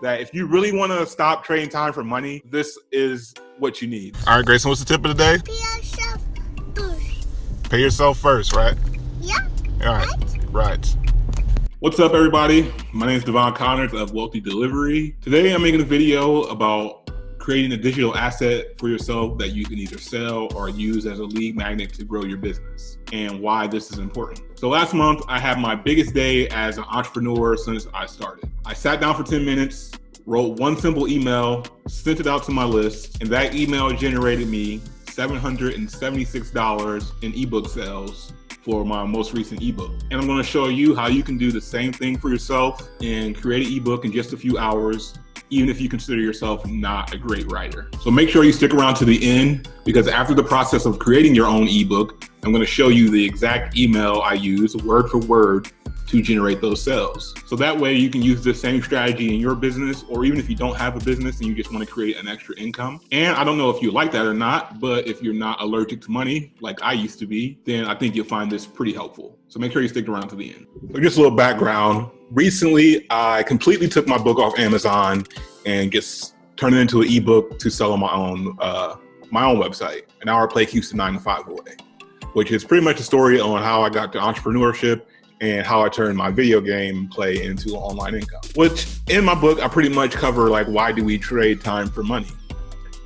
that if you really want to stop trading time for money, this is what you need. All right, Grayson, what's the tip of the day? Pay yourself first. Pay yourself first, right? Yeah. All right. What's up, everybody? My name is Devon Connors of Wealthy Delivery. Today, I'm making a video about creating a digital asset for yourself that you can either sell or use as a lead magnet to grow your business, and why this is important. So last month, I had my biggest day as an entrepreneur since I started. I sat down for 10 minutes, wrote one simple email, sent it out to my list, and that email generated me $776 in ebook sales for my most recent ebook. And I'm gonna show you how you can do the same thing for yourself and create an ebook in just a few hours, even if you consider yourself not a great writer. So make sure you stick around to the end, because after the process of creating your own ebook, I'm gonna show you the exact email I use, word for word, to generate those sales. So that way you can use the same strategy in your business, or even if you don't have a business and you just want to create an extra income. And I don't know if you like that or not, but if you're not allergic to money, like I used to be, then I think you'll find this pretty helpful. So make sure you stick around to the end. So just a little background. Recently, I completely took my book off Amazon and just turned it into an ebook to sell on my own website, An Hour Play Keeps the 9 to 5 Away, which is pretty much a story on how I got to entrepreneurship and how I turned my video game play into an online income. Which in my book, I pretty much cover like, why do we trade time for money?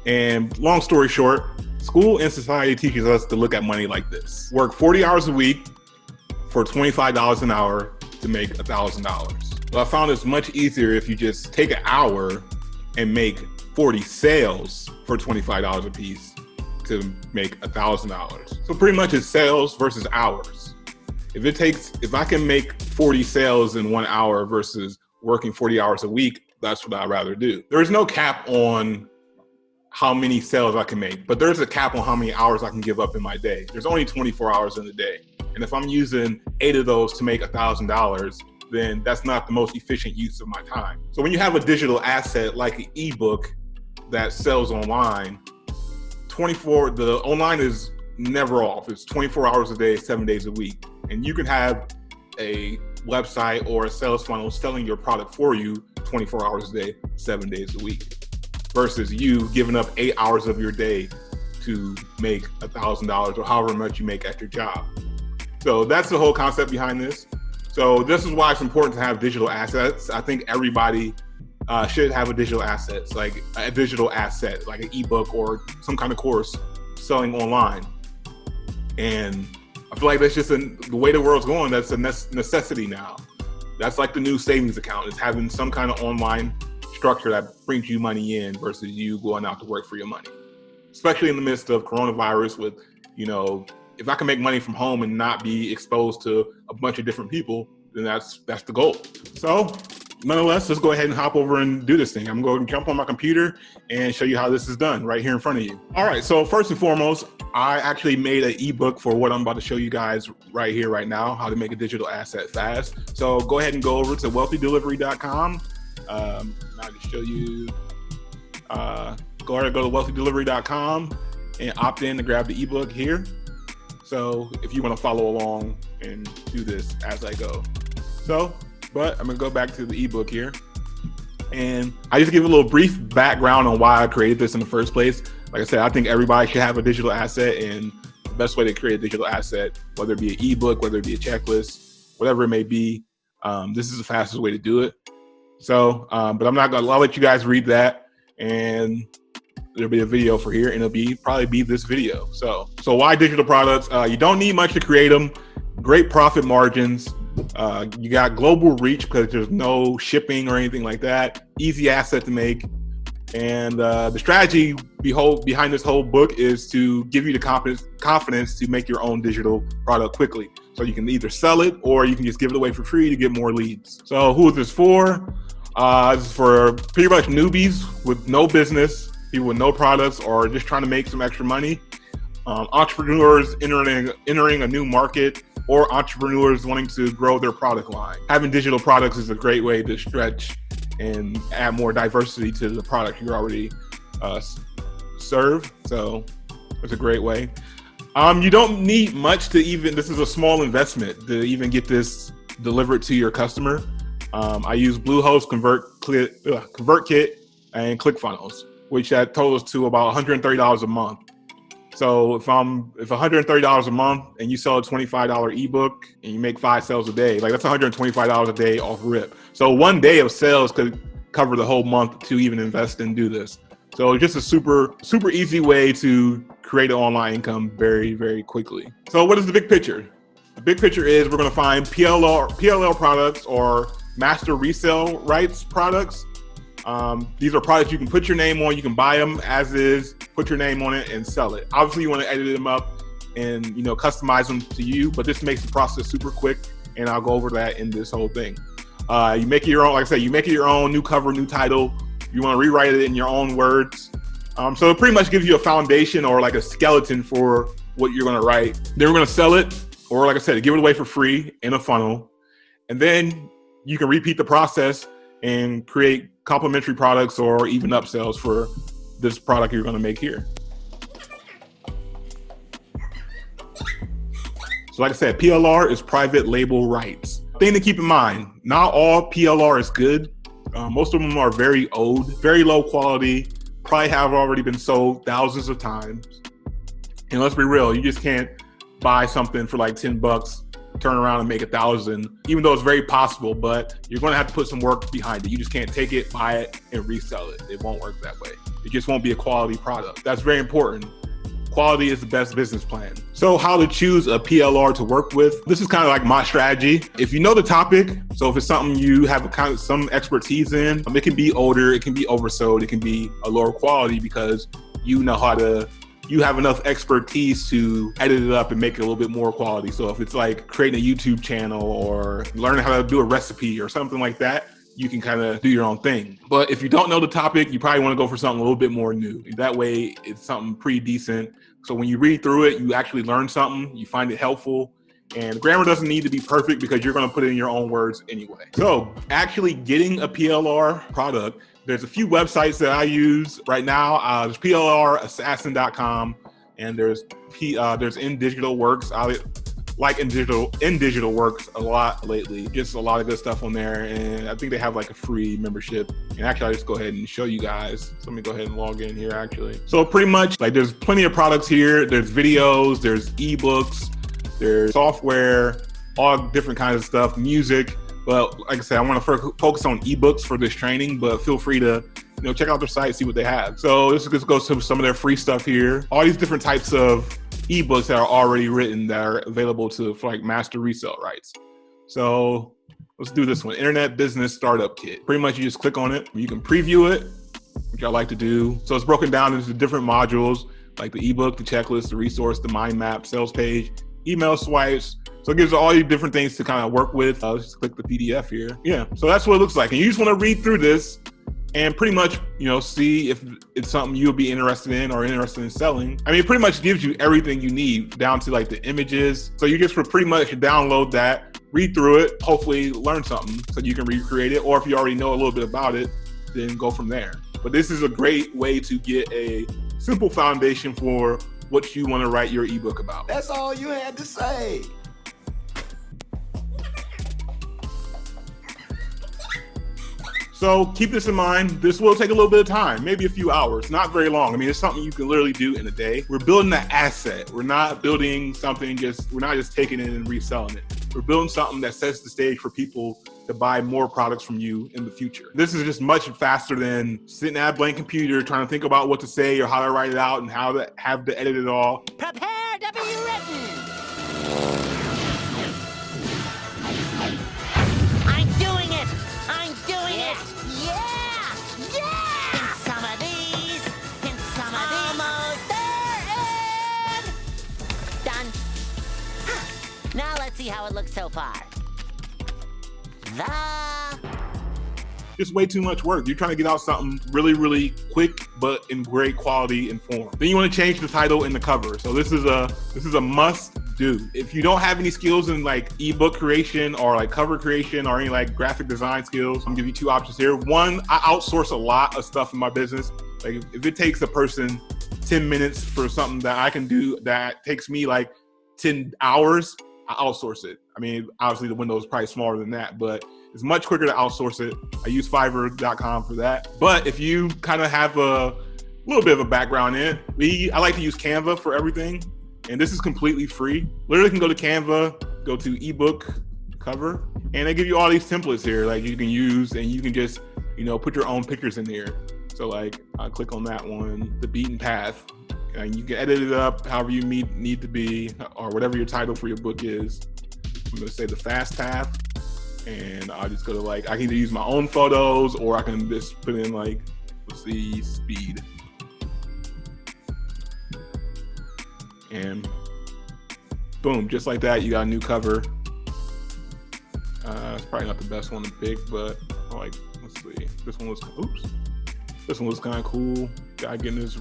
And long story short, school and society teaches us to look at money like this. Work 40 hours a week for $25 an hour to make $1,000. Well, I found it's much easier if you just take an hour and make 40 sales for $25 a piece to make $1,000. So pretty much it's sales versus hours. If I can make 40 sales in 1 hour versus working 40 hours a week, that's what I'd rather do. There's no cap on how many sales I can make, but there's a cap on how many hours I can give up in my day. There's only 24 hours in the day. And if I'm using 8 of those to make $1,000, then that's not the most efficient use of my time. So when you have a digital asset like an ebook that sells online, the online is never off. It's 24 hours a day, 7 days a week. And you can have a website or a sales funnel selling your product for you 24 hours a day, 7 days a week, versus you giving up 8 hours of your day to make $1,000 or however much you make at your job. So that's the whole concept behind this. So this is why it's important to have digital assets. I think everybody should have a digital asset, like an ebook or some kind of course selling online. And I feel like that's just the way the world's going. That's a necessity now. That's like the new savings account, is having some kind of online structure that brings you money in versus you going out to work for your money. Especially in the midst of coronavirus with, if I can make money from home and not be exposed to a bunch of different people, then that's the goal. So nonetheless, let's go ahead and hop over and do this thing. I'm going to jump on my computer and show you how this is done right here in front of you. All right, so first and foremost, I actually made an ebook for what I'm about to show you guys right here, right now, how to make a digital asset fast. So go ahead and go over to wealthydelivery.com. I'll just show you, go ahead and go to wealthydelivery.com and opt in to grab the ebook here. So if you want to follow along and do this as I go. But I'm gonna go back to the ebook here. And I just give a little brief background on why I created this in the first place. Like I said, I think everybody should have a digital asset, and the best way to create a digital asset, whether it be an ebook, whether it be a checklist, whatever it may be, this is the fastest way to do it. So, but I'll let you guys read that, and there'll be a video for here, and it'll probably be this video. So why digital products? You don't need much to create them. Great profit margins. You got global reach because there's no shipping or anything like that. Easy asset to make. And the strategy behind this whole book is to give you the confidence to make your own digital product quickly. So you can either sell it or you can just give it away for free to get more leads. So who is this for? This is for pretty much newbies with no business, people with no products, or just trying to make some extra money. Entrepreneurs entering a new market, or entrepreneurs wanting to grow their product line. Having digital products is a great way to stretch and add more diversity to the product you already serve. So it's a great way. You don't need much to this is a small investment to even get this delivered to your customer. I use Bluehost, ConvertKit, and ClickFunnels, which that totals to about $130 a month. So if $130 a month and you sell a $25 ebook and you make 5 sales a day, like that's $125 a day off rip. So one day of sales could cover the whole month to even invest and do this. So just a super easy way to create an online income very, very quickly. So what is the big picture? The big picture is we're going to find PLL products or master resale rights products. These are products you can put your name on. You can buy them as is, put your name on it, and sell it. Obviously, you want to edit them up and customize them to you, but this makes the process super quick, and I'll go over that in this whole thing. You make it your own. Like I said, you make it your own. New cover, new title. You want to rewrite it in your own words. So it pretty much gives you a foundation or like a skeleton for what you're going to write. Then we're going to sell it, or like I said, give it away for free in a funnel, and then you can repeat the process and create complementary products or even upsells for this product you're going to make here. So like I said, PLR is private label rights. Thing to keep in mind, not all PLR is good. Most of them are very old, very low quality, probably have already been sold thousands of times. And let's be real, you just can't buy something for like $10, turn around and make 1,000, even though it's very possible, but you're going to have to put some work behind it. You just can't take it, buy it, and resell it. It won't work that way. It just won't be a quality product. That's very important. Quality is the best business plan. So how to choose a PLR to work with. This is kind of like my strategy. If you know the topic, so if it's something you have kind of some expertise in, it can be older, it can be oversold, it can be a lower quality because you have enough expertise to edit it up and make it a little bit more quality. So if it's like creating a YouTube channel or learning how to do a recipe or something like that, you can kind of do your own thing. But if you don't know the topic, you probably want to go for something a little bit more new. That way it's something pretty decent. So when you read through it, you actually learn something, you find it helpful. And grammar doesn't need to be perfect because you're going to put it in your own words anyway. So actually getting a PLR product, there's a few websites that I use right now. There's PLRassassin.com and there's InDigital Works. I like InDigital Works a lot lately. Just a lot of good stuff on there, and I think they have like a free membership. And actually, I'll just go ahead and show you guys. So let me go ahead and log in here actually. So pretty much like there's plenty of products here. There's videos, there's ebooks, there's software, all different kinds of stuff, music. But like I said, I want to focus on ebooks for this training, but feel free to check out their site, see what they have. So this just goes to some of their free stuff here. All these different types of ebooks that are already written that are available for like master resale rights. So let's do this one, Internet Business Startup Kit. Pretty much you just click on it. You can preview it, which I like to do. So it's broken down into different modules like the ebook, the checklist, the resource, the mind map, sales page, email swipes. So it gives all you different things to kind of work with. Let's just click the PDF here. Yeah, so that's what it looks like. And you just want to read through this and pretty much, see if it's something you'll be interested in or interested in selling. I mean, it pretty much gives you everything you need down to like the images. So you just pretty much download that, read through it, hopefully learn something so you can recreate it. Or if you already know a little bit about it, then go from there. But this is a great way to get a simple foundation for what you want to write your ebook about. That's all you had to say. So keep this in mind. This will take a little bit of time, maybe a few hours, not very long. I mean, it's something you can literally do in a day. We're building an asset. We're not building something we're not just taking it and reselling it. We're building something that sets the stage for people to buy more products from you in the future. This is just much faster than sitting at a blank computer trying to think about what to say or how to write it out and how to have to edit it all. Prepare to be written. I'm doing it. I'm doing it. Yeah. Yeah. In some of these. In some of these. Almost there. And done. Now let's see how it looks so far. Just way too much work. You're trying to get out something really, really quick, but in great quality and form. Then you want to change the title and the cover. So this is a must do. If you don't have any skills in like ebook creation or like cover creation or any like graphic design skills, I'm gonna give you two options here. One, I outsource a lot of stuff in my business. Like if it takes a person 10 minutes for something that I can do that takes me like 10 hours, I outsource it. I mean, obviously the window is probably smaller than that, but It's much quicker to outsource it. I use Fiverr.com for that. But if you kind of have a little bit of a background in it, I like to use Canva for everything. And this is completely free. Literally can go to Canva, go to ebook cover, and they give you all these templates here like you can use, and you can just, put your own pictures in there. So like I'll click on that one, the beaten path, and you can edit it up however you need to be, or whatever your title for your book is. I'm gonna say the fast path, and I'll just go to I can either use my own photos or I can just put in let's see, speed. And boom, just like that, you got a new cover. It's probably not the best one to pick, but let's see. This one was kind of cool. Guy getting his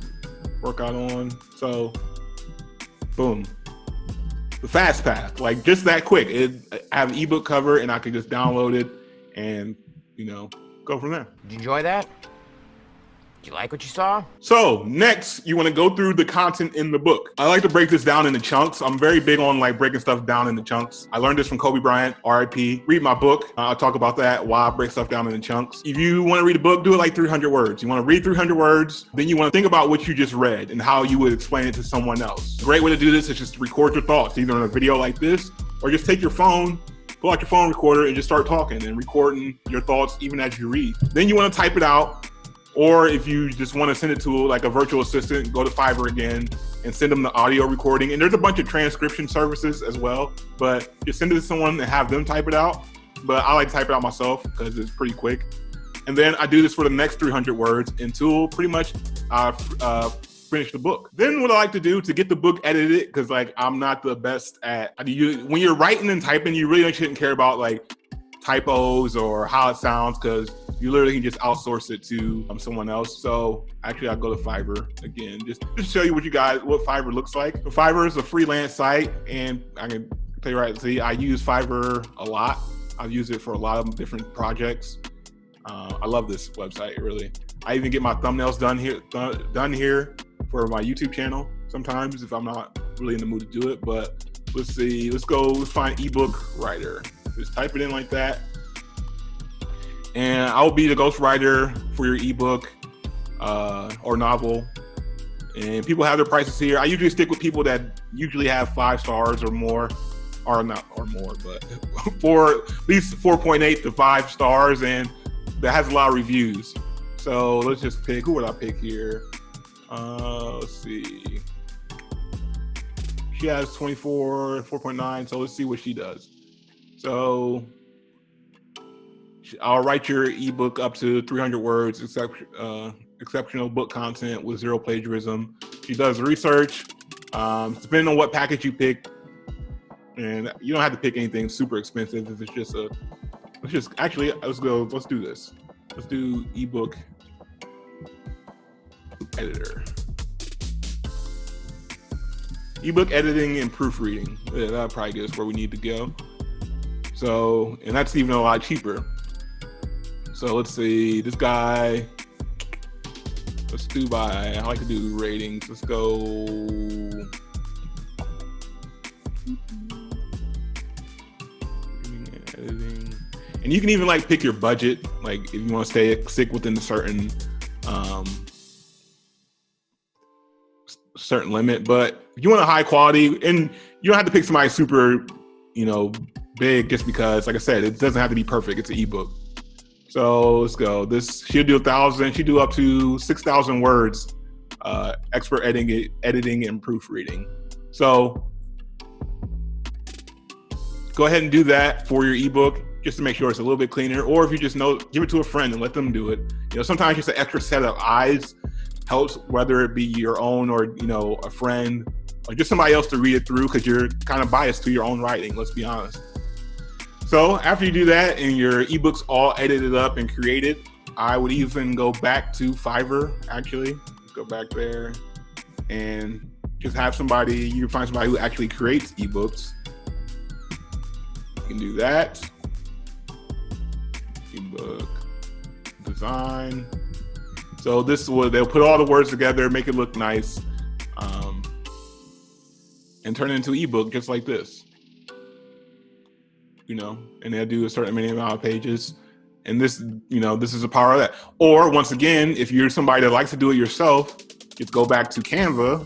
workout on. So, boom. The fast path, just that quick. I have an ebook cover, and I can just download it and, go from there. Did you enjoy that? Did you like what you saw? So next, you want to go through the content in the book. I like to break this down into chunks. I'm very big on breaking stuff down into chunks. I learned this from Kobe Bryant, RIP. Read my book. I'll talk about that, why I break stuff down into chunks. If you want to read a book, do it 300 words. You want to read 300 words, then you want to think about what you just read and how you would explain it to someone else. A great way to do this is just to record your thoughts, either in a video like this, or just take your phone, pull out your phone recorder, and just start talking and recording your thoughts even as you read. Then you want to type it out. Or if you just want to send it to a virtual assistant, go to Fiverr again and send them the audio recording. And there's a bunch of transcription services as well, but just send it to someone and have them type it out. But I like to type it out myself because it's pretty quick. And then I do this for the next 300 words until pretty much I finish the book. Then what I like to do to get the book edited, because I'm not the best at, when you're writing and typing, you really shouldn't care about typos or how it sounds, because you literally can just outsource it to someone else. So actually, I'll go to Fiverr again, just to show you what Fiverr looks like. So Fiverr is a freelance site, and I can tell you I use Fiverr a lot. I've used it for a lot of different projects. I love this website, really. I even get my thumbnails done here for my YouTube channel sometimes if I'm not really in the mood to do it. But let's see, let's find ebook writer. Just type it in like that. And I'll be the ghostwriter for your ebook or novel. And people have their prices here. I usually stick with people that usually have 5 stars or more, but for at least 4.8 to 5 stars, and that has a lot of reviews. So let's just pick. Who would I pick here? Let's see. She has 4.9. So let's see what she does. So I'll write your ebook up to 300 words, exceptional book content with 0 plagiarism. She does research, depending on what package you pick, and you don't have to pick anything super expensive. If it's just let's do this. Let's do ebook editor. Ebook editing and proofreading. Yeah, that'll probably get us where we need to go. So, and that's even a lot cheaper. So let's see, this guy, I like to do ratings. Let's go. Editing. And you can even pick your budget, if you want to stick within a certain limit. But if you want a high quality, and you don't have to pick somebody super, big, just because, like I said, it doesn't have to be perfect. It's an ebook. So let's go. She'll do 1,000. She'll do up to 6,000 words. Expert editing and proofreading. So go ahead and do that for your ebook, just to make sure it's a little bit cleaner. Or if you just give it to a friend and let them do it. Sometimes just an extra set of eyes helps, whether it be your own or a friend or just somebody else to read it through, because you're kind of biased to your own writing. Let's be honest. So after you do that and your ebook's all edited up and created, I would even go back to Fiverr, actually. Go back there and just have somebody, you can find somebody who actually creates ebooks. You can do that. Ebook design. So they'll put all the words together, make it look nice, and turn it into an ebook just like this. and they'll do a certain many amount of pages. And this, this is the power of that. Or once again, if you're somebody that likes to do it yourself, just go back to Canva,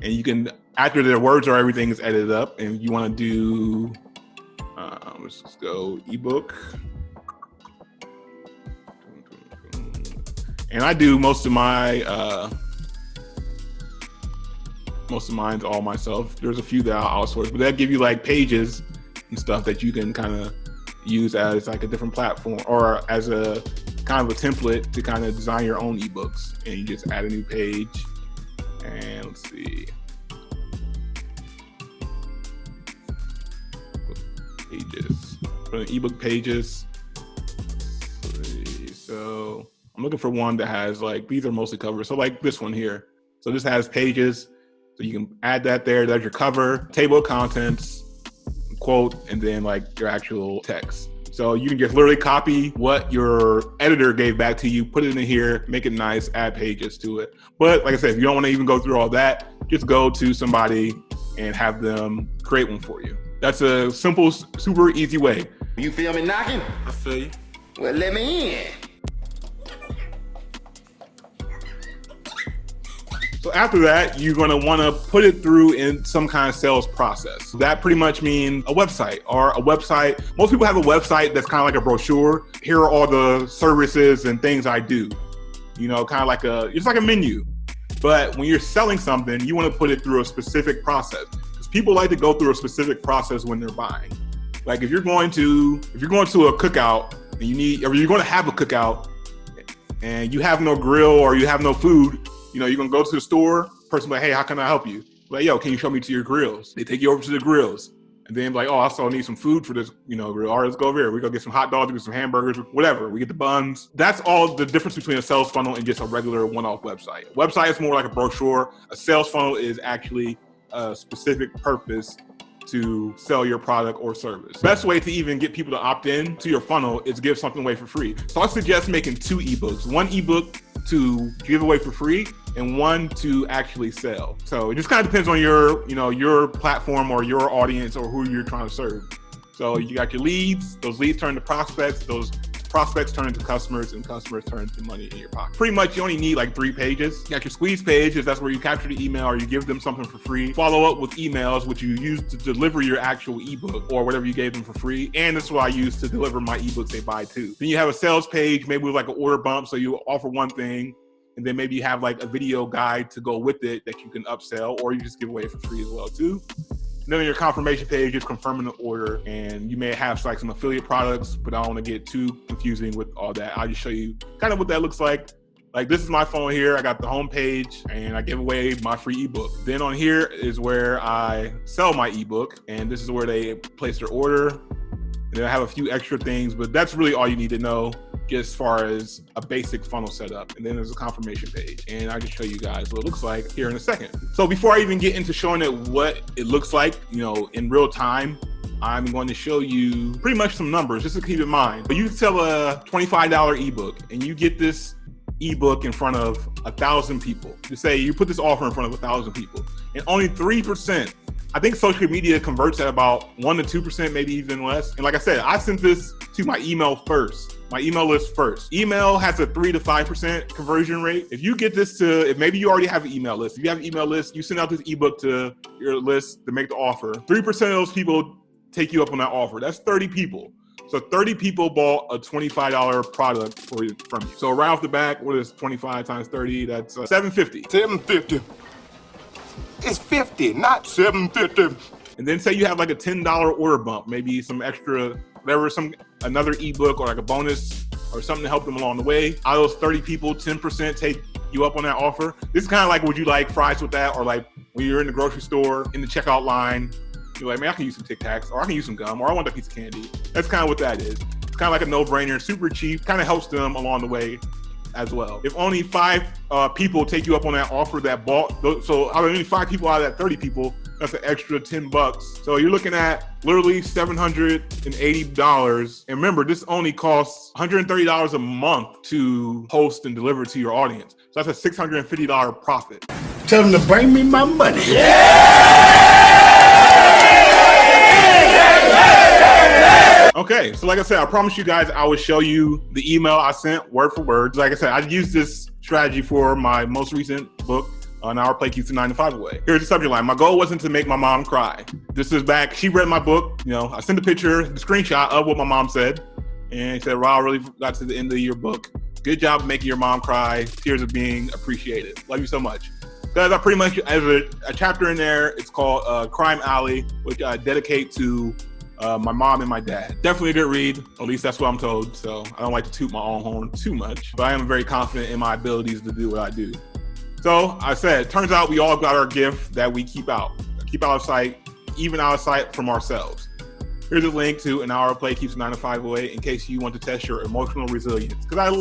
and you can, after the words or everything is edited up, and you want to do, let's just go ebook. And I do most of mine's all myself. There's a few that I'll outsource, but that give you like pages and stuff that you can kind of use as like a different platform or as a kind of a template to kind of design your own ebooks. And you just add a new page, and let's see, pages, for the ebook pages. Let's see. So I'm looking for one that has like, these are mostly covers. So like this one here. So this has pages. So you can add that there. That's your cover, table of contents, quote, and then like your actual text. So you can just literally copy what your editor gave back to you, put it in here, make it nice, add pages to it. But like I said, if you don't want to even go through all that, just go to somebody and have them create one for you. That's a simple, super easy way. You feel me knocking? I feel you. Well, let me in. So after that, you're going to want to put it through in some kind of sales process. That pretty much means a website or a website. Most people have a website that's kind of like a brochure. Here are all the services and things I do. Kind of like it's like a menu. But when you're selling something, you want to put it through a specific process, because people like to go through a specific process when they're buying. Like if you're going to a cookout and you're going to have a cookout and you have no grill or you have no food, you're going to go to the store, person like, hey, how can I help you? Like, yo, can you show me to your grills? They take you over to the grills. And then like, oh, I also need some food for this, grill. All right, let's go over here. We go get some hot dogs, we get some hamburgers, whatever. We get the buns. That's all the difference between a sales funnel and just a regular one-off website. A website is more like a brochure. A sales funnel is actually a specific purpose to sell your product or service. Best way to even get people to opt in to your funnel is give something away for free. So I suggest making 2 ebooks. One ebook to give away for free and one to actually sell. So it just kind of depends on your platform or your audience or who you're trying to serve. So you got your leads, those leads turn to prospects, those prospects turn into customers, and customers turn into money in your pocket. Pretty much you only need like 3 pages. You got your squeeze pages, that's where you capture the email or you give them something for free. Follow up with emails, which you use to deliver your actual ebook or whatever you gave them for free. And this is what I use to deliver my ebooks they buy too. Then you have a sales page, maybe with like an order bump. So you offer one thing, and then maybe you have like a video guide to go with it that you can upsell, or you just give away for free as well too. And then on your confirmation page, just confirming the order, and you may have like some affiliate products, but I don't want to get too confusing with all that. I'll just show you kind of what that looks like. Like this is my phone here. I got the home page and I give away my free ebook. Then on here is where I sell my ebook, and this is where they place their order. And then I have a few extra things, but that's really all you need to know just as far as a basic funnel setup. And then there's a confirmation page, and I'll just show you guys what it looks like here in a second. So before I even get into showing it what it looks like, in real time, I'm going to show you pretty much some numbers just to keep in mind. But you sell a $25 ebook and you get this ebook in front of 1,000 people. Just say you put this offer in front of 1,000 people, and only 3%. I think social media converts at about 1 to 2%, maybe even less. And like I said, I sent this to my email list first. Email has a 3 to 5% conversion rate. If you get this if maybe you already have an email list. If you have an email list, you send out this ebook to your list to make the offer. 3% of those people take you up on that offer. That's 30 people. So 30 people bought a $25 product from you. So right off the back, what is 25 times 30? That's $750. $750. It's 50, not $750. And then say you have like a $10 order bump, maybe some extra, whatever, another ebook or like a bonus or something to help them along the way. Out of those 30 people, 10% take you up on that offer. This is kind of like, would you like fries with that? Or like when you're in the grocery store in the checkout line, you're like, man, I can use some Tic Tacs, or I can use some gum, or I want a piece of candy. That's kind of what that is. It's kind of like a no-brainer, super cheap, kind of helps them along the way as well. If only 5 people take you up on that offer that bought, so out of only 5 people out of that 30 people, that's an extra $10. So you're looking at literally $780. And remember, this only costs $130 a month to host and deliver to your audience. So that's a $650 profit. Tell them to bring me my money. Okay, so like I said, I promised you guys I would show you the email I sent word for word. Like I said, I used this strategy for my most recent book, An Hour Play Keeps the 9 to 5 Away. Here's the subject line. My goal wasn't to make my mom cry. This is back, she read my book, I sent the picture, the screenshot of what my mom said. And she said, Wow, I really got to the end of your book. Good job making your mom cry. Tears of being appreciated. Love you so much. Guys, I pretty much, as a chapter in there, it's called Crime Alley, which I dedicate to my mom and my dad. Definitely a good read, at least that's what I'm told. So I don't like to toot my own horn too much, but I am very confident in my abilities to do what I do. So I said, turns out we all got our gift that we keep out of sight, even out of sight from ourselves. Here's a link to An Hour of Play Keeps the 9 to 5 Away in case you want to test your emotional resilience. Because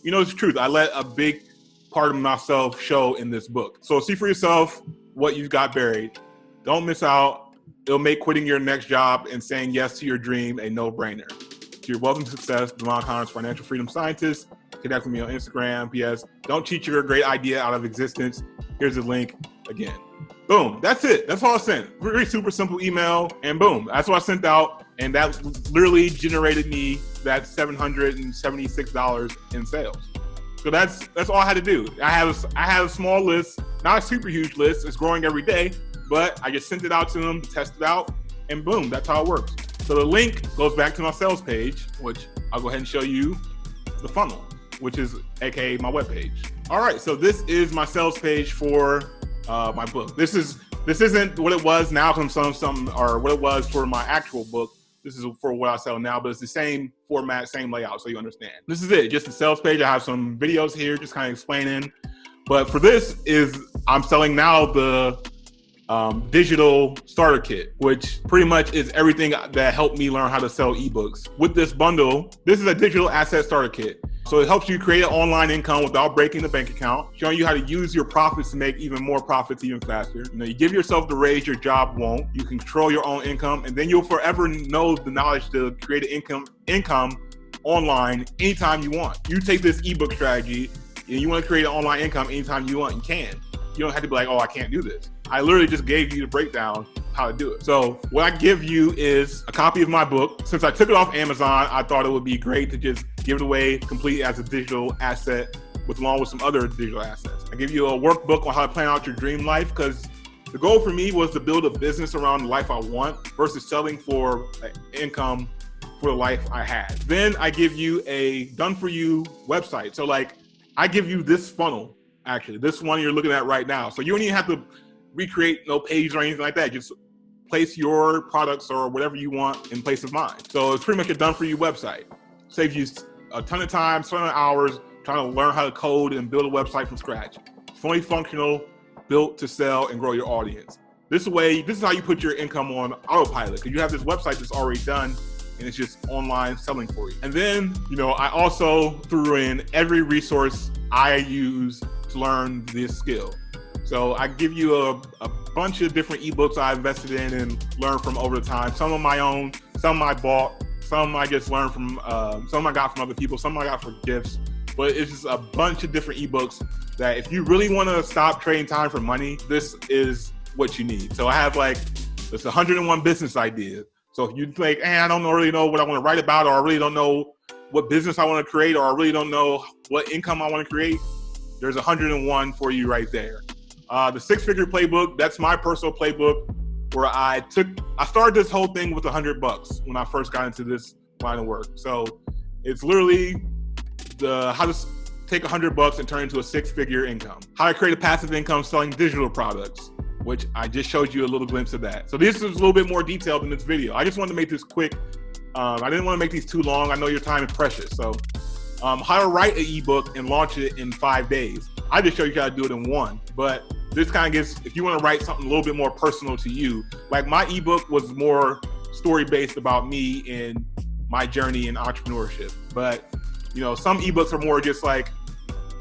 it's the truth, I let a big part of myself show in this book. So see for yourself what you've got buried. Don't miss out. It'll make quitting your next job and saying yes to your dream a no-brainer. To your wealth and success, Devon Connors, financial freedom scientist. Connect with me on Instagram. P.S. Don't cheat your great idea out of existence. Here's the link again. Boom. That's it. That's all I sent. Very super simple email, and boom. That's what I sent out, and that literally generated me that $776 in sales. So that's all I had to do. I have a small list, not a super huge list. It's growing every day. But I just sent it out to them, test it out, and boom, that's how it works. So the link goes back to my sales page, which I'll go ahead and show you the funnel, which is AKA my webpage. All right, so this is my sales page for my book. This isn't what it was now from something or what it was for my actual book. This is for what I sell now, but it's the same format, same layout, so you understand. This is it, just the sales page. I have some videos here just kind of explaining. But for this I'm selling now the digital starter kit, which pretty much is everything that helped me learn how to sell ebooks. With this bundle, this is a digital asset starter kit. So it helps you create an online income without breaking the bank account, showing you how to use your profits to make even more profits even faster. You give yourself the raise your job won't. You can control your own income, and then you'll forever know the knowledge to create an income online anytime you want. You take this ebook strategy and you want to create an online income anytime you want, you can. You don't have to be like, oh, I can't do this. I literally just gave you the breakdown how to do it. So what I give you is a copy of my book. Since I took it off Amazon, I thought it would be great to just give it away complete as a digital asset along with some other digital assets. I give you a workbook on how to plan out your dream life, because the goal for me was to build a business around the life I want versus selling for income for the life I had. Then I give you a done for you website. So I give you this funnel, actually, this one you're looking at right now. So you don't even have to recreate no page or anything like that. Just place your products or whatever you want in place of mine. So it's pretty much a done for you website. Saves you a ton of time, ton of hours trying to learn how to code and build a website from scratch. Fully functional, built to sell and grow your audience. This is how you put your income on autopilot, because you have this website that's already done and it's just online selling for you. And then, I also threw in every resource I use to learn this skill. So I give you a bunch of different ebooks I invested in and learned from over the time. Some of my own, some I bought, some I just learned from, some I got from other people, some I got for gifts. But it's just a bunch of different ebooks that if you really want to stop trading time for money, this is what you need. So I have there's 101 business ideas. So if you think, I don't really know what I want to write about, or I really don't know what business I want to create, or I really don't know what income I want to create, there's 101 for you right there. The six-figure playbook, that's my personal playbook where I started this whole thing with $100 when I first got into this line of work. So it's literally how to take $100 and turn it into a six-figure income. How to create a passive income selling digital products, which I just showed you a little glimpse of that. So this is a little bit more detailed than this video. I just wanted to make this quick. I didn't want to make these too long. I know your time is precious. So how to write an ebook and launch it in 5 days. I just showed you how to do it in 1, but this kind of gives, if you want to write something a little bit more personal to you, like my ebook was more story-based about me and my journey in entrepreneurship. But, some ebooks are more just like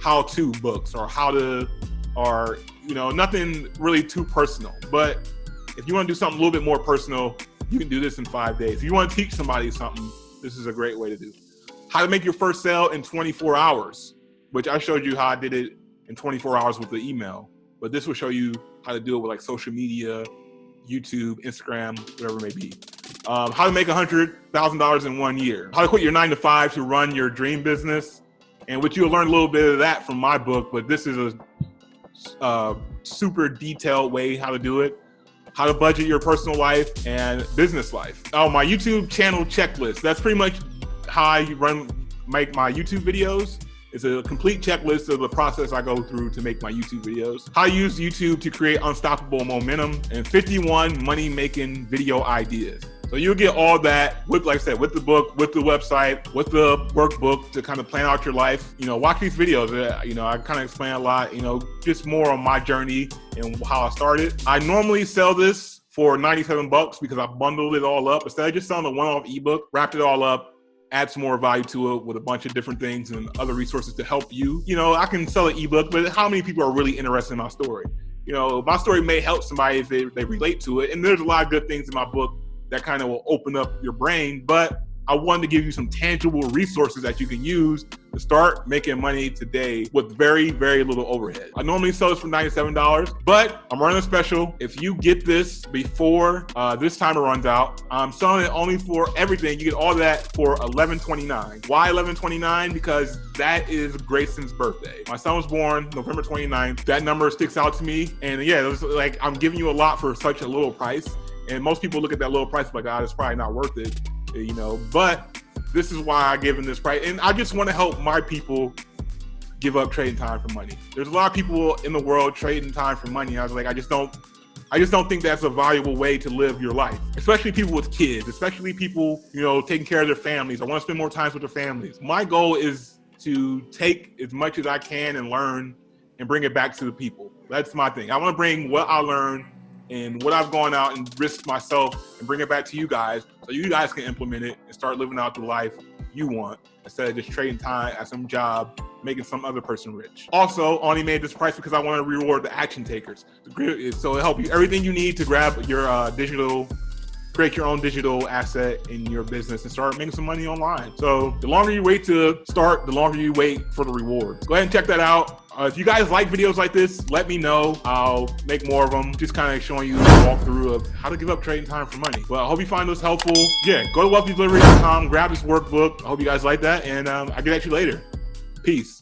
how-to books or nothing really too personal. But if you want to do something a little bit more personal, you can do this in 5 days. If you want to teach somebody something, this is a great way to do it. How to make your first sale in 24 hours, which I showed you how I did it in 24 hours with the email. But this will show you how to do it with social media, YouTube, Instagram, whatever it may be. how to make $100,000 in 1 year, how to quit your 9-to-5 to run your dream business. And which you'll learn a little bit of that from my book, but this is a super detailed way how to do it. How to budget your personal life and business life. Oh, my YouTube channel checklist. That's pretty much how I make my YouTube videos. It's a complete checklist of the process I go through to make my YouTube videos. How to use YouTube to create unstoppable momentum, and 51 money-making video ideas. So you'll get all that with, like I said, with the book, with the website, with the workbook to kind of plan out your life. You know, watch these videos. You know, I kind of explain a lot, you know, just more on my journey and how I started. I normally sell this for $97 because I bundled it all up. Instead of just selling a one-off ebook, wrapped it all up, add some more value to it with a bunch of different things and other resources to help you. You know, I can sell an ebook, but how many people are really interested in my story? You know, my story may help somebody if they relate to it. And there's a lot of good things in my book that kind of will open up your brain, but I wanted to give you some tangible resources that you can use to start making money today with very, very little overhead. I normally sell this for $97, but I'm running a special. If you get this before this timer runs out, I'm selling it only for everything. You get all that for $11.29. Why $11.29? Because that is Grayson's birthday. My son was born November 29th. That number sticks out to me. And yeah, it was like, I'm giving you a lot for such a little price. And most people look at that little price like, it's probably not worth it, you know, but this is why I give them this price. And I just want to help my people give up trading time for money. There's a lot of people in the world trading time for money. I was like, I just don't think that's a valuable way to live your life, especially people with kids, especially people, you know, taking care of their families. I want to spend more time with their families. My goal is to take as much as I can and learn and bring it back to the people. That's my thing. I want to bring what I learned and what I've gone out and risked myself and bring it back to you guys so you guys can implement it and start living out the life you want instead of just trading time at some job, making some other person rich. Also, only made this price because I want to reward the action takers. So it'll help you everything you need to grab your create your own digital asset in your business and start making some money online. So the longer you wait to start, the longer you wait for the rewards. Go ahead and check that out. If you guys like videos like this, let me know. I'll make more of them, just kind of showing you a walkthrough of how to give up trading time for money. Well, I hope you find this helpful. Yeah, go to wealthydelivery.com, grab this workbook. I hope you guys like that, and I'll get at you later. Peace.